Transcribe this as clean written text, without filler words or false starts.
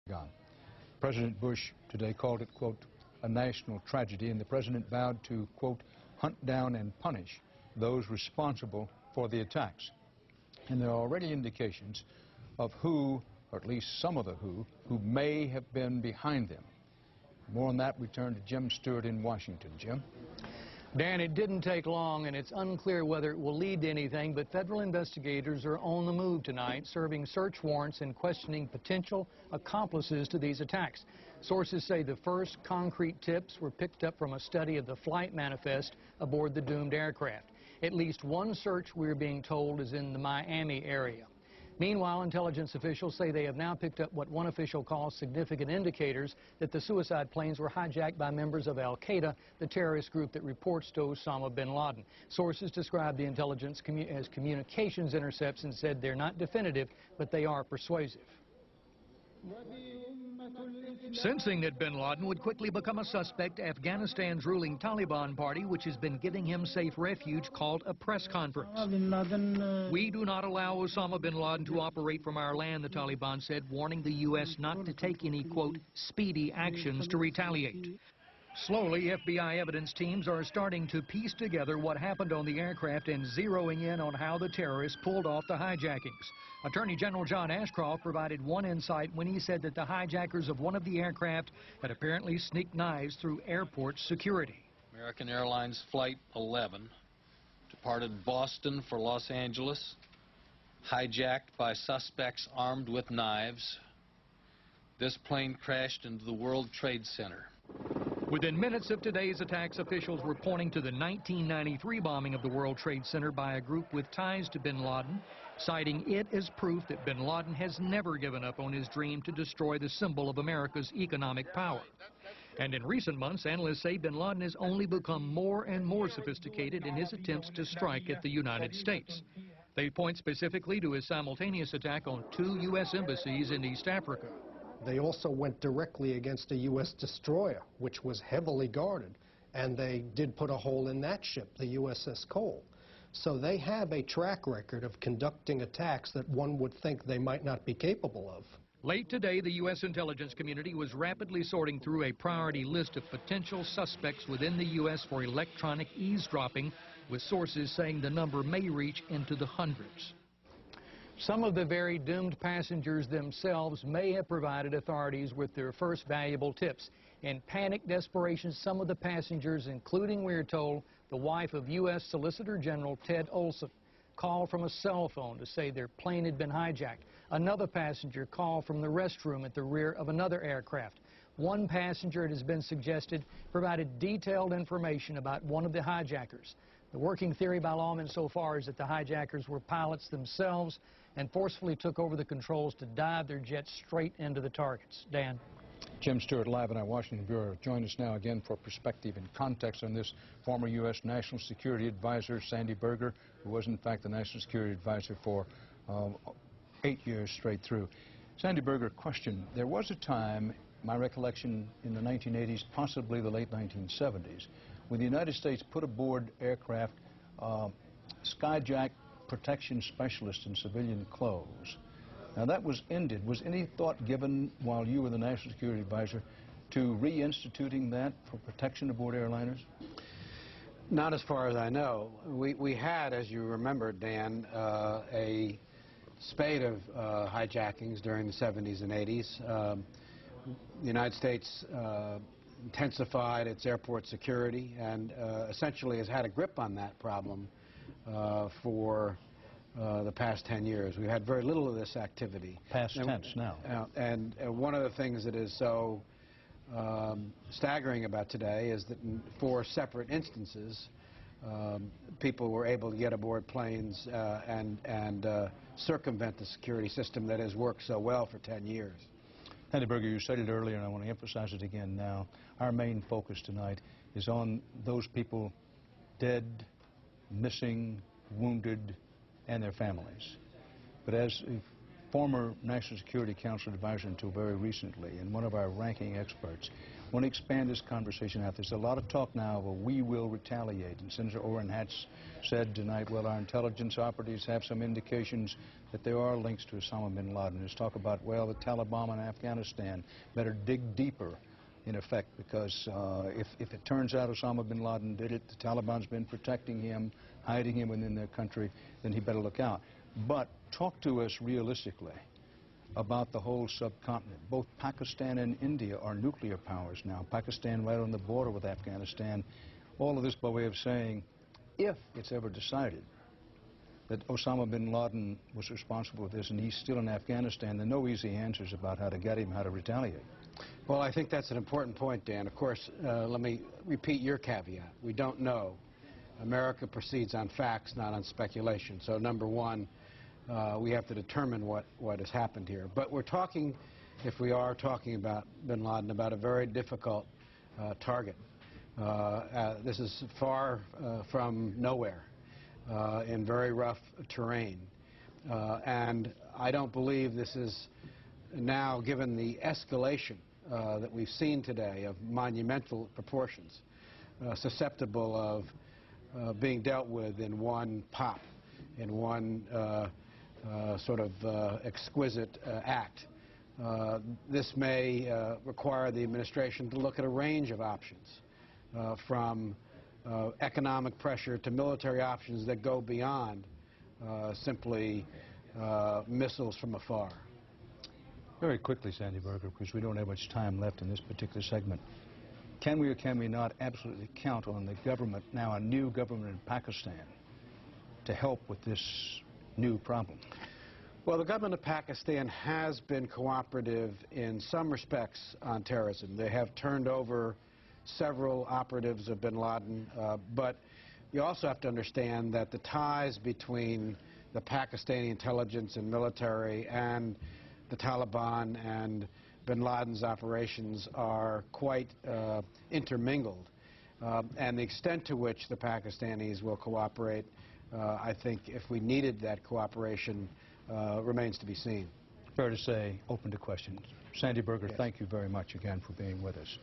Gone. President Bush today called it, quote, a national tragedy, and the president vowed to, quote, hunt down and punish those responsible for the attacks. And there are already indications of who, or at least some of the who may have been behind them. More on that, we turn to Jim Stewart in Washington. Jim? Dan, it didn't take long, and it's unclear whether it will lead to anything, but federal investigators are on the move tonight, serving search warrants and questioning potential accomplices to these attacks. Sources say the first concrete tips were picked up from a study of the flight manifest aboard the doomed aircraft. At least one search, we're being told, is in the Miami area. Meanwhile, intelligence officials say they have now picked up what one official calls significant indicators that the suicide planes were hijacked by members of Al-Qaeda, the terrorist group that reports to Osama bin Laden. Sources describe the intelligence as communications intercepts and said they're not definitive, but they are persuasive. Sensing that bin Laden would quickly become a suspect, Afghanistan's ruling Taliban party, which has been giving him safe refuge, called a press conference. We do not allow Osama bin Laden to operate from our land, the Taliban said, warning the U.S. not to take any, quote, speedy actions to retaliate. Slowly, FBI evidence teams are starting to piece together what happened on the aircraft and zeroing in on how the terrorists pulled off the hijackings. Attorney General John Ashcroft provided one insight when he said that the hijackers of one of the aircraft had apparently sneaked knives through airport security. American Airlines Flight 11 departed Boston for Los Angeles, hijacked by suspects armed with knives. This plane crashed into the World Trade Center. Within minutes of today's attacks, officials were pointing to the 1993 bombing of the World Trade Center by a group with ties to bin Laden, citing it as proof that bin Laden has never given up on his dream to destroy the symbol of America's economic power. And in recent months, analysts say bin Laden has only become more and more sophisticated in his attempts to strike at the United States. They point specifically to his simultaneous attack on 2 U.S. embassies in East Africa. They also went directly against a U.S. destroyer, which was heavily guarded, and they did put a hole in that ship, the USS Cole. So they have a track record of conducting attacks that one would think they might not be capable of. Late today, the U.S. intelligence community was rapidly sorting through a priority list of potential suspects within the U.S. for electronic eavesdropping, with sources saying the number may reach into the hundreds. Some of the very doomed passengers themselves may have provided authorities with their first valuable tips. In panic desperation, some of the passengers, including, we're told, the wife of U.S. Solicitor General Ted Olson, called from a cell phone to say their plane had been hijacked. Another passenger called from the restroom at the rear of another aircraft. One passenger, it has been suggested, provided detailed information about one of the hijackers. The working theory by lawmen so far is that the hijackers were pilots themselves and forcefully took over the controls to dive their jets straight into the targets. Dan? Jim Stewart, live in our Washington Bureau. Join us now again for perspective and context on this. Former U.S. National Security Advisor Sandy Berger, who was in fact the National Security Advisor for 8 years straight through. Sandy Berger, question. There was a time, my recollection, in the 1980s, possibly the late 1970s, when the United States put aboard aircraft skyjack protection specialists in civilian clothes. Now that was ended. Was any thought given while you were the National Security Advisor to reinstituting that for protection aboard airliners? Not as far as I know. We had, as you remember, Dan, a spate of hijackings during the 70s and 80s. The United States intensified its airport security and essentially has had a grip on that problem for the past 10 years. We've had very little of this activity. Past tense now. And one of the things that is so staggering about today is that in 4 separate instances, people were able to get aboard planes and circumvent the security system that has worked so well for 10 years. Sandy Berger, you said it earlier, and I want to emphasize it again now. Our main focus tonight is on those people dead, missing, wounded, and their families. But as former National Security Council advisor until very recently, and one of our ranking experts. I want to expand this conversation out. There's a lot of talk now of a we will retaliate, and Senator Orrin Hatch said tonight, well, our intelligence operatives have some indications that there are links to Osama bin Laden. There's talk about, well, the Taliban in Afghanistan better dig deeper, in effect, because if it turns out Osama bin Laden did it, the Taliban's been protecting him, hiding him within their country, then he better look out. But talk to us realistically about the whole subcontinent. Both Pakistan and India are nuclear powers now. Pakistan right on the border with Afghanistan. All of this by way of saying, if it's ever decided that Osama bin Laden was responsible for this and he's still in Afghanistan, there are no easy answers about how to get him, how to retaliate. Well, I think that's an important point, Dan. Of course, let me repeat your caveat. We don't know. America proceeds on facts, not on speculation. So, number one, we have to determine what has happened here. But we're talking, if we are talking about bin Laden, about a very difficult target. This is far from nowhere, in very rough terrain. And I don't believe this is now, given the escalation that we've seen today of monumental proportions, susceptible of being dealt with in one pop, in one sort of exquisite act. This may require the administration to look at a range of options, from economic pressure to military options that go beyond simply missiles from afar. Very quickly, Sandy Berger, because we don't have much time left in this particular segment. Can we or can we not absolutely count on the government, now a new government in Pakistan, to help with this new problem? Well, the government of Pakistan has been cooperative in some respects on terrorism. They have turned over several operatives of bin Laden, but you also have to understand that the ties between the Pakistani intelligence and military and the Taliban and bin Laden's operations are quite intermingled. And the extent to which the Pakistanis will cooperate, I think if we needed that cooperation, remains to be seen. Fair to say, open to questions. Sandy Berger, yes. Thank you very much again for being with us.